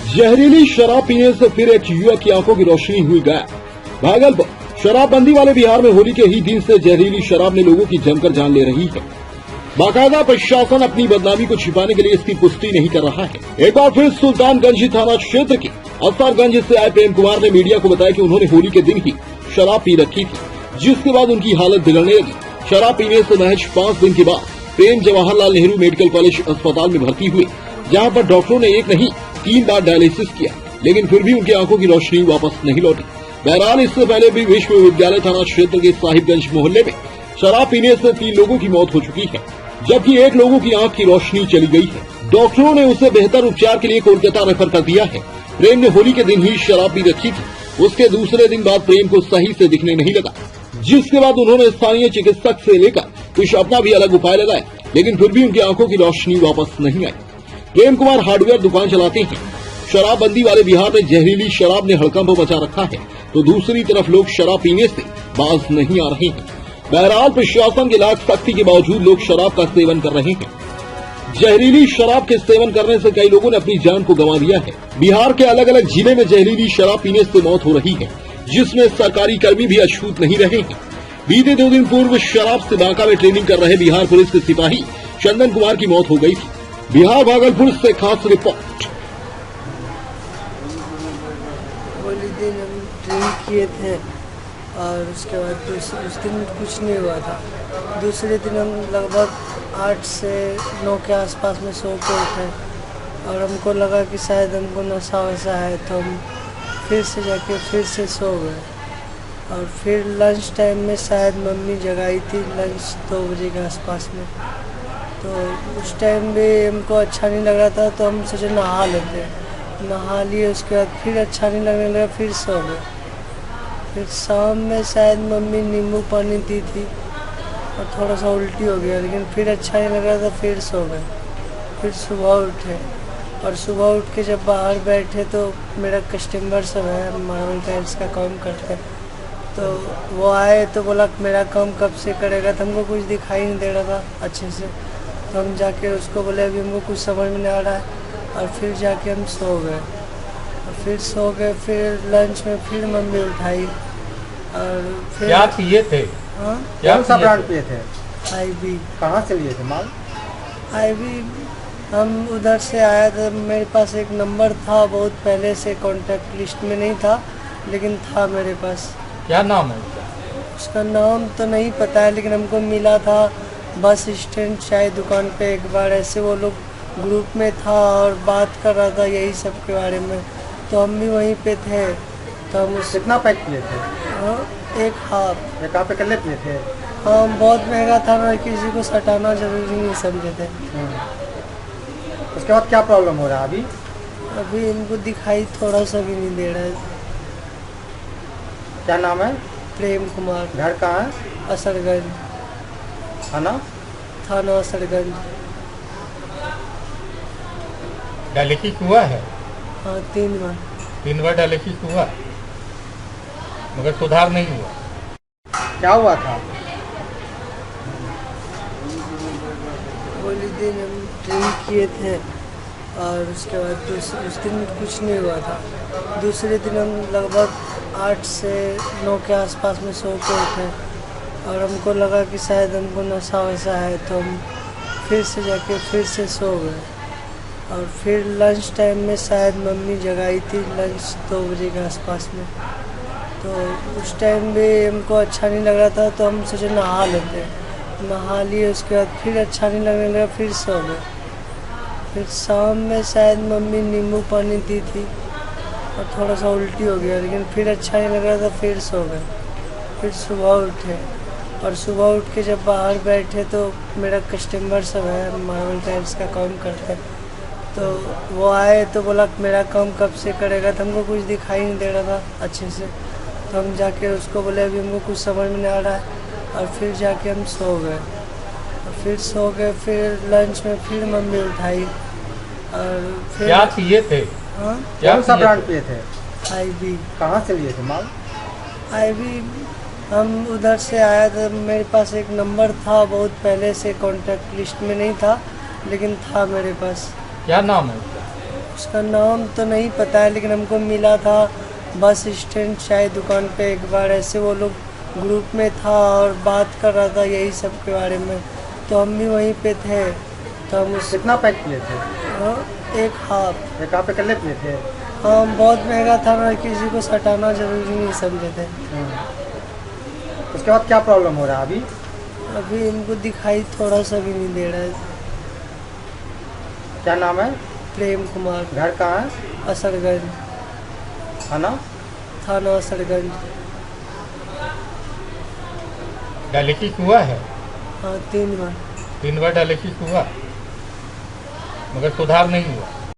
जहरीली शराब पीने से फिर एक युवक की आंखों की रोशनी हुई गायब। भागलपुर शराबबंदी वाले बिहार में होली के ही दिन से जहरीली शराब ने लोगों की जमकर जान ले रही है। बाकायदा प्रशासन अपनी बदनामी को छिपाने के लिए इसकी पुष्टि नहीं कर रहा है। एक बार फिर सुल्तानगंज थाना क्षेत्र के असरगंज से आए प्रेम कुमार ने मीडिया को बताया कि उन्होंने होली के दिन ही शराब पी रखी थी, जिसके बाद उनकी हालत बिगड़ने लगी। शराब पीने से महज 5 दिन के बाद प्रेम जवाहरलाल नेहरू मेडिकल कॉलेज अस्पताल में भर्ती हुए, जहां पर डॉक्टरों ने एक नहीं 3 बार डायलिसिस किया, लेकिन फिर भी उनकी आंखों की रोशनी वापस नहीं लौटी। बहरहाल इससे पहले भी विश्वविद्यालय थाना क्षेत्र के साहिबगंज मोहल्ले में शराब पीने से 3 लोगों की मौत हो चुकी है, जबकि 1 लोगों की आंख की रोशनी चली गई है। डॉक्टरों ने उसे बेहतर उपचार के लिए कोलकाता रेफर कर दिया है। प्रेम ने होली के दिन ही शराब पी रखी थी। उसके दूसरे दिन बाद प्रेम को सही से दिखने नहीं लगा, जिसके बाद उन्होंने स्थानीय चिकित्सक से लेकर कुछ अपना भी अलग उपाय लगाए, लेकिन फिर भी उनकी आंखों की रोशनी वापस नहीं आई। प्रेम कुमार हार्डवेयर दुकान चलाते हैं। शराबबंदी वाले बिहार में जहरीली शराब ने हड़कंप मचा रखा है, तो दूसरी तरफ लोग शराब पीने से बाज नहीं आ रहे हैं। बहरहाल प्रशासन के लाख सख्ती के बावजूद लोग शराब का सेवन कर रहे हैं। जहरीली शराब के सेवन करने से कई लोगों ने अपनी जान को गंवा दिया है। बिहार के अलग अलग जिले में जहरीली शराब पीने से मौत हो रही है, जिसमें सरकारी कर्मी भी अछूत नहीं रहे हैं। बीते 2 दिन पूर्व शराब से बांका में ट्रेनिंग कर रहे बिहार पुलिस के सिपाही चंदन कुमार की मौत हो गई थी। बिहार भागलपुर से खास रिपोर्ट। होली दिन हम ड्रिंक किए थे और उसके बाद उस दिन कुछ नहीं हुआ था। दूसरे दिन हम लगभग 8 से 9 के आसपास में सो के उठे और हमको लगा कि शायद हमको नशा वशा है, तो हम फिर से जाके फिर से सो गए। और फिर लंच टाइम में शायद मम्मी जगाई थी, लंच 2 बजे के आसपास में, तो उस टाइम भी हमको अच्छा नहीं लग रहा था, तो हम सोचे नहा लेते हैं। नहा लिए, उसके बाद फिर अच्छा नहीं लगने लगा, फिर सो गए। फिर शाम में शायद मम्मी नींबू पानी दी थी और थोड़ा सा उल्टी हो गया, लेकिन फिर अच्छा नहीं लग रहा था, फिर सो गए। फिर सुबह उठे और सुबह उठ के जब बाहर बैठे तो मेरा कस्टमर सब है, मार्बल टाइल्स का काम करते हैं, तो वो आए तो बोला मेरा काम कब से करेगा, तो हमको कुछ दिखाई नहीं दे रहा था अच्छे से, तो हम जाके उसको बोले अभी हमको कुछ समझ में नहीं आ रहा है, और फिर जाके हम सो गए। फिर लंच में फिर मम्मी उठाई और फिर क्या पिए थे? हाँ, कौन सा ब्रांड पिए थे? आईवी। कहाँ से लिए थे माल? आईवी हम उधर से आया था, मेरे पास एक नंबर था, बहुत पहले से कॉन्टैक्ट लिस्ट में नहीं था, लेकिन था मेरे पास। क्या नाम है? उसका नाम तो नहीं पता है, लेकिन हमको मिला था बस स्टैंड चाय दुकान पे। एक बार ऐसे वो लोग ग्रुप में था और बात कर रहा था यही सब के बारे में, तो हम भी वहीं पे थे, तो हम उस कितना पैक पिए थे? एक हाफ। ये कहाँ पे कल्ले पिए थे? हाँ, बहुत महंगा था ना, किसी को सटाना जरूरी नहीं समझे थे। उसके बाद क्या प्रॉब्लम हो रहा है अभी? अभी इनको दिखाई थोड़ा सा भी नहीं दे रहा है। क्या नाम है? प्रेम कुमार। घर कहाँ है? असरगंज थाना असरगंज। डायलिसिस हुआ है? हाँ, 3 बार। 3 बार डायलिसिस हुआ, मगर सुधार नहीं हुआ। क्या हुआ था? होली दिन हम ड्रिंक किए थे और उसके बाद उस दिन कुछ नहीं हुआ था। दूसरे दिन हम लगभग 8 से 9 के आसपास में सो के उठे और हमको लगा कि शायद हमको नशा वशा है, तो हम फिर से जाके फिर से सो गए। और फिर लंच टाइम में शायद मम्मी जगाई थी, लंच 2 बजे के आसपास में, तो उस टाइम भी हमको अच्छा नहीं लग रहा था, तो हम सोचे नहा लेते हैं। नहा लिए, उसके बाद फिर अच्छा नहीं लगने लगा, फिर सो गए। फिर शाम में शायद मम्मी नींबू पानी दी थी और थोड़ा सा उल्टी हो गया, लेकिन फिर अच्छा नहीं लग रहा था, फिर सो गए। फिर सुबह उठे और सुबह उठ के जब बाहर बैठे तो मेरा कस्टमर सब है, मार्बल टाइल्स का काम करते हैं, तो वो आए तो बोला मेरा काम कब से करेगा, तो हमको कुछ दिखाई नहीं दे रहा था अच्छे से, तो हम जाके उसको बोले अभी हमको कुछ समझ में नहीं आ रहा है, और फिर जाके हम सो गए। फिर लंच में फिर मम्मी उठाई और फिर क्या पिए थे? हाँ, कौन सा ब्रांड पिए थे? आईवी। कहाँ से लिए थे माल? आईवी हम उधर से आया था, मेरे पास एक नंबर था, बहुत पहले से कॉन्टैक्ट लिस्ट में नहीं था, लेकिन था मेरे पास। क्या नाम है? उसका नाम तो नहीं पता है, लेकिन हमको मिला था बस स्टैंड चाय दुकान पे एक बार। ऐसे वो लोग ग्रुप में था और बात कर रहा था यही सब के बारे में, तो हम भी वहीं पे थे। तो हम उस कितना पैक किए थे? एक हाफ। एक आप अकेले पिए थे? हाँ, बहुत महंगा था ना, किसी को सटाना जरूरी नहीं समझे थे। उसके बाद क्या प्रॉब्लम हो रहा है अभी? अभी इनको दिखाई थोड़ा सा भी नहीं दे रहा है। क्या नाम है? प्रेम कुमार, घर कहाँ है? असरगंज, थाना? थाना असरगंज। डायलिसिस हुआ है? हाँ, 3 बार। 3 बार डायलिसिस हुआ, मगर सुधार नहीं हुआ।